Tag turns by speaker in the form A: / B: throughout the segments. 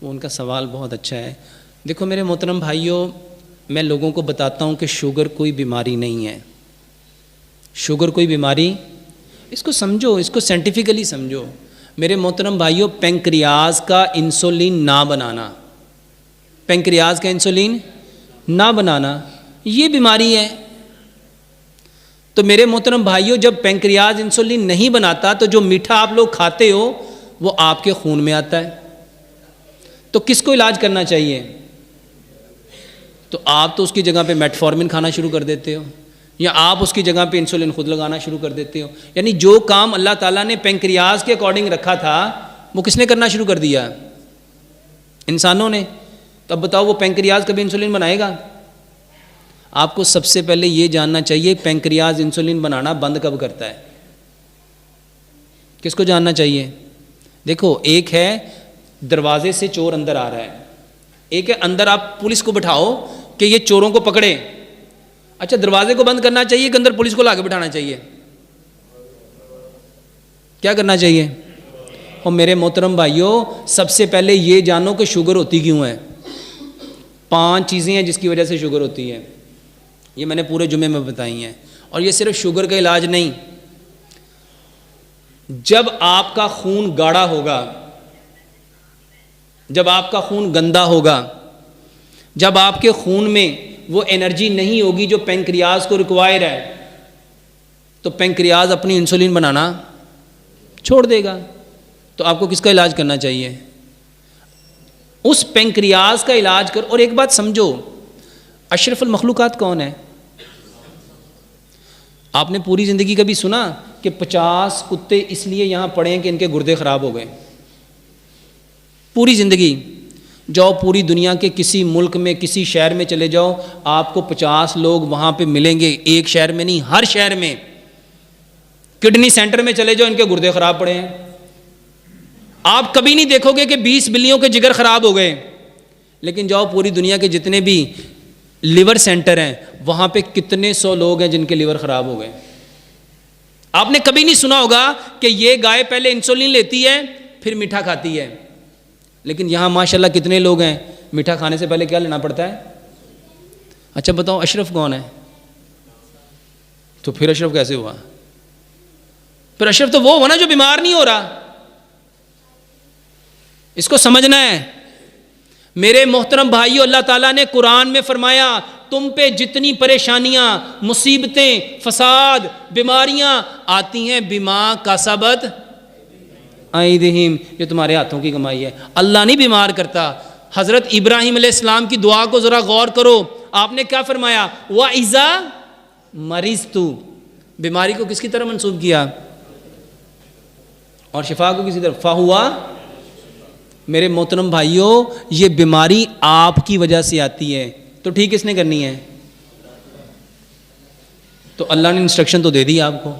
A: वो उनका सवाल बहुत अच्छा है। देखो मेरे मोहतरम भाइयों, मैं लोगों को बताता हूँ कि शुगर कोई बीमारी नहीं है। शुगर कोई बीमारी, इसको समझो, इसको साइंटिफिकली समझो मेरे मोहतरम भाइयों। पेंक्रियाज का इंसुलिन ना बनाना, पेंक्रियाज का इंसुलिन ना बनाना, ये बीमारी है। तो मेरे मोहतरम भाइयों, जब पेंक्रियाज इंसुलिन नहीं बनाता तो जो मीठा आप लोग खाते हो वो आपके खून में आता है। तो किसको इलाज करना चाहिए? तो आप तो उसकी जगह पे मेटफॉर्मिन खाना शुरू कर देते हो, या आप उसकी जगह पे इंसुलिन खुद लगाना शुरू कर देते हो। यानी जो काम अल्लाह ताला ने पेंक्रियाज के अकॉर्डिंग रखा था वो किसने करना शुरू कर दिया? इंसानों ने। तब बताओ वो पेंक्रियाज कभी इंसुलिन बनाएगा? आपको सबसे पहले ये जानना चाहिए पेंक्रियाज इंसुलिन बनाना बंद कब करता है। किसको जानना चाहिए? देखो, एक है दरवाजे से चोर अंदर आ रहा है, एक है अंदर आप पुलिस को बिठाओ कि ये चोरों को पकड़े। अच्छा, दरवाजे को बंद करना चाहिए कि अंदर पुलिस को लाके बिठाना चाहिए? क्या करना चाहिए? और मेरे मोहतरम भाइयों, सबसे पहले ये जानो कि शुगर होती क्यों है। 5 चीज़ें हैं जिसकी वजह से शुगर होती है, ये मैंने पूरे जुमे में बताई हैं। और ये सिर्फ शुगर का इलाज नहीं, जब आपका खून गाढ़ा होगा, जब आपका खून गंदा होगा, जब आपके खून में वो एनर्जी नहीं होगी जो पेंक्रियाज को रिक्वायर है, तो पेंक्रियाज अपनी इंसुलिन बनाना छोड़ देगा। तो आपको किसका इलाज करना चाहिए? उस पेंक्रियाज का इलाज कर। और एक बात समझो, अशरफुल मखलूकात कौन है? आपने पूरी ज़िंदगी कभी सुना कि 50 कुत्ते इसलिए यहाँ पड़े हैं कि इनके गुर्दे ख़राब हो गए? पूरी ज़िंदगी जाओ, पूरी दुनिया के किसी मुल्क में, किसी शहर में चले जाओ, आपको 50 लोग वहाँ पे मिलेंगे, एक शहर में नहीं, हर शहर में। किडनी सेंटर में चले जाओ, इनके गुर्दे ख़राब पड़े हैं। आप कभी नहीं देखोगे कि 20 बिल्लियों के जिगर ख़राब हो गए। लेकिन जाओ, पूरी दुनिया के जितने भी लिवर सेंटर हैं, वहाँ पे कितने 100 लोग हैं जिनके लिवर ख़राब हो गए। आपने कभी नहीं सुना होगा कि ये गाय पहले इंसुलिन लेती है फिर मीठा खाती है। लेकिन यहाँ माशाल्लाह कितने लोग हैं, मीठा खाने से पहले क्या लेना पड़ता है? अच्छा बताओ, अशरफ कौन है? तो फिर अशरफ कैसे हुआ? फिर अशरफ तो वो हुआ ना जो बीमार नहीं हो रहा। इसको समझना है मेरे मोहतरम भाइयों। अल्लाह ताला ने कुरान में फरमाया, तुम पे जितनी परेशानियां, मुसीबतें, फसाद, बीमारियां आती हैं, बिमा कासबत ऐदिहिम, ये तुम्हारे हाथों की कमाई है। अल्लाह नहीं बीमार करता। हज़रत इब्राहिम अलैहिस्सलाम की दुआ को ज़रा गौर करो। आपने क्या फरमाया? व इज़ा मरिज़तु, बीमारी को किसकी तरह मंसूब किया? और शिफा को किसी तरह फ़हुआ। मेरे मोहतरम भाइयों, ये बीमारी आपकी वजह से आती है, तो ठीक किसने करनी है? तो अल्लाह ने इंस्ट्रक्शन तो दे दी आपको,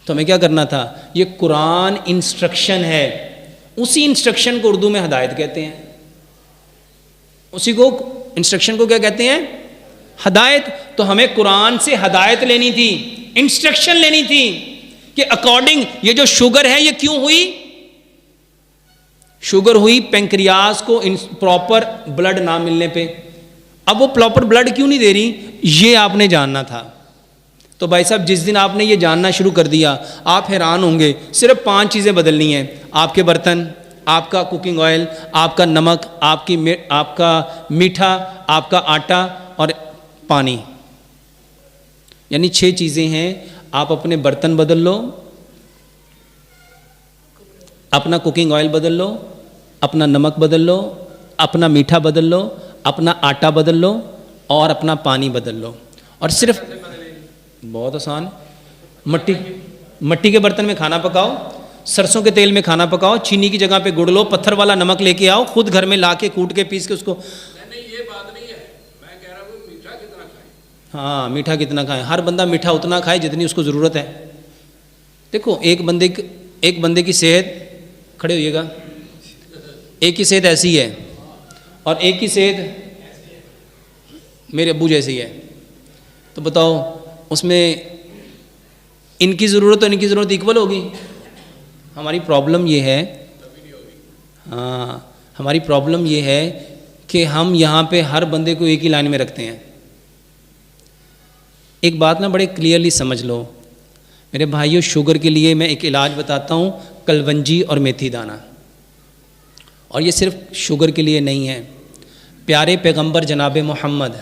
A: तो हमें क्या करना था? ये कुरान इंस्ट्रक्शन है, उसी इंस्ट्रक्शन को उर्दू में हदायत कहते हैं। उसी को इंस्ट्रक्शन को क्या कहते हैं? हदायत। तो हमें कुरान से हदायत लेनी थी, इंस्ट्रक्शन लेनी थी कि अकॉर्डिंग ये जो शुगर है ये क्यों हुई? शुगर हुई पेंक्रियाज को प्रॉपर ब्लड ना मिलने पे। अब वो प्रॉपर ब्लड क्यों नहीं दे रही, ये आपने जानना था। तो भाई साहब, जिस दिन आपने ये जानना शुरू कर दिया, आप हैरान होंगे। सिर्फ 5 चीज़ें बदलनी हैं, आपके बर्तन, आपका कुकिंग ऑयल, आपका नमक, आपका मीठा, आपका आटा और पानी। यानी 6 चीज़ें हैं। आप अपने बर्तन बदल लो, अपना कुकिंग ऑयल बदल लो, अपना नमक बदल लो, अपना मीठा बदल लो, अपना आटा बदल लो और अपना पानी बदल लो। और सिर्फ बहुत आसान, मट्टी के बर्तन में खाना पकाओ, सरसों के तेल में खाना पकाओ, चीनी की जगह पे गुड़ लो, पत्थर वाला नमक लेके आओ, खुद घर में ला के कूट के पीस के उसको।
B: नहीं, ये बात नहीं है, मैं कह रहा हूँ मीठा कितना खाएं।
A: हाँ, मीठा कितना खाएं? हर बंदा मीठा उतना खाए जितनी उसको ज़रूरत है। देखो, एक बंदे की सेहत, खड़े होइएगा, एक की सेहत ऐसी है और एक की सेहत मेरे अब्बू जैसी है। तो बताओ, उसमें इनकी ज़रूरत और इनकी ज़रूरत इक्वल होगी? हमारी प्रॉब्लम ये है, हाँ, हमारी प्रॉब्लम ये है कि हम यहाँ पे हर बंदे को एक ही लाइन में रखते हैं। एक बात ना बड़े क्लियरली समझ लो मेरे भाइयों, शुगर के लिए मैं एक इलाज बताता हूँ, कलवंजी और मेथी दाना। और ये सिर्फ शुगर के लिए नहीं है। प्यारे पैगंबर जनाब मोहम्मद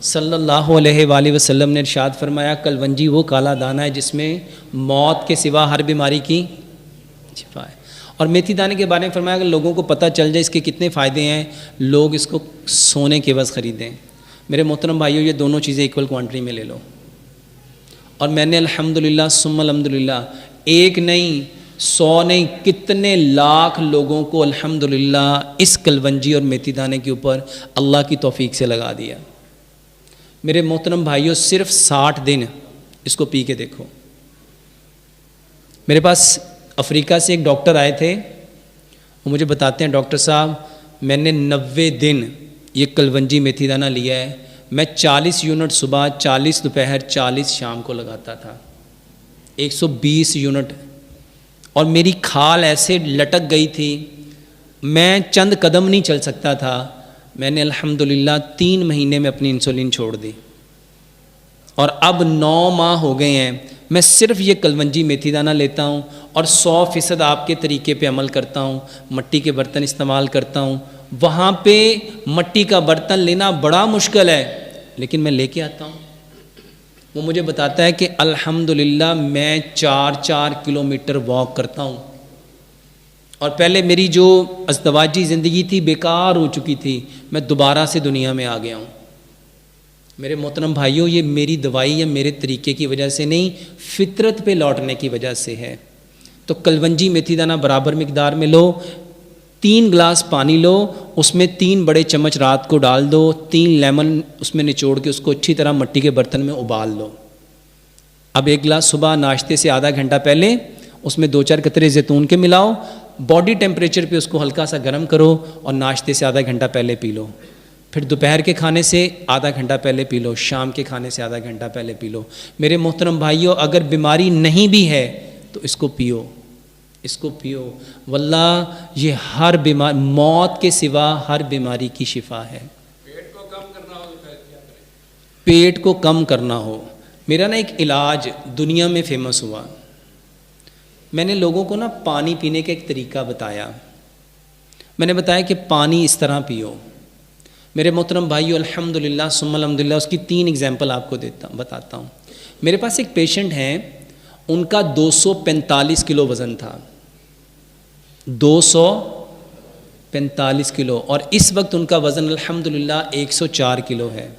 A: सल्लल्लाहु अलैहि वसल्लम ने इरशाद फरमाया, कलवंजी वो काला दाना है जिसमें मौत के सिवा हर बीमारी की शिफा है। और मेथी दाने के बारे में फरमाया, अगर लोगों को पता चल जाए इसके कितने फ़ायदे हैं, लोग इसको सोने के बस ख़रीदें। मेरे मोहतरम भाइयों, ये दोनों चीज़ें इक्वल क्वांटिटी में ले लो। और मैंने अल्हम्दुलिल्लाह सुम्मा अल्हम्दुलिल्लाह एक नहीं 100 नहीं कितने लाख लोगों को अल्हम्दुलिल्लाह इस कलवंजी और मेथी दाने के ऊपर अल्लाह की तौफीक से लगा दिया। मेरे मोहतरम भाइयों, सिर्फ 60 दिन इसको पी के देखो। मेरे पास अफ्रीका से एक डॉक्टर आए थे, वो मुझे बताते हैं, डॉक्टर साहब मैंने 90 दिन ये कलवंजी मेथी दाना लिया है, मैं 40 यूनिट सुबह, 40 दोपहर, 40 शाम को लगाता था, 120 यूनिट। और मेरी खाल ऐसे लटक गई थी, मैं चंद कदम नहीं चल सकता था। मैंने अल्हम्दुलिल्लाह 3 महीने में अपनी इंसुलिन छोड़ दी और अब 9 माह हो गए हैं मैं सिर्फ ये कलवंजी मेथी दाना लेता हूँ और 100% आपके तरीके पे अमल करता हूँ। मट्टी के बर्तन इस्तेमाल करता हूँ। वहाँ पे मट्टी का बर्तन लेना बड़ा मुश्किल है, लेकिन मैं लेके आता हूँ। वो मुझे बताता है कि अल्हम्दुलिल्लाह मैं 4-4 किलोमीटर वॉक करता हूँ। और पहले मेरी जो अज़दवाजी ज़िंदगी थी बेकार हो चुकी थी, मैं दोबारा से दुनिया में आ गया हूँ। मेरे मोहतरम भाइयों, ये मेरी दवाई या मेरे तरीके की वजह से नहीं, फितरत पे लौटने की वजह से है। तो कलवंजी मेथी दाना बराबर मिकदार में लो, 3 गिलास पानी लो, उसमें 3 बड़े चम्मच रात को डाल दो, 3 लेमन उसमें निचोड़ के उसको अच्छी तरह मट्टी के बर्तन में उबाल लो। अब 1 गिलास सुबह नाश्ते से आधा घंटा पहले उसमें 2-4 कतरे ज़ैतून के मिलाओ, बॉडी टेम्परेचर पे उसको हल्का सा गर्म करो और नाश्ते से आधा घंटा पहले पी लो। फिर दोपहर के खाने से आधा घंटा पहले पी लो, शाम के खाने से आधा घंटा पहले पी लो। मेरे मोहतरम भाइयों, अगर बीमारी नहीं भी है तो इसको पियो, इसको पियो। वल्लाह ये हर बीमारी, मौत के सिवा हर बीमारी की शिफा है।
B: पेट को कम करना हो तो फिर क्या करें?
A: पेट को कम करना हो, मेरा ना एक इलाज दुनिया में फेमस हुआ। मैंने लोगों को ना पानी पीने का एक तरीका बताया। मैंने बताया कि पानी इस तरह पियो। मेरे मोहतरम भाइयों, अल्हम्दुलिल्लाह सुम्मा अल्हम्दुलिल्लाह, उसकी 3 एग्जाम्पल आपको बताता हूँ। मेरे पास एक पेशेंट हैं, उनका 245 किलो वज़न था, 245 किलो, और इस वक्त उनका वज़न अल्हम्दुलिल्लाह 104 किलो है।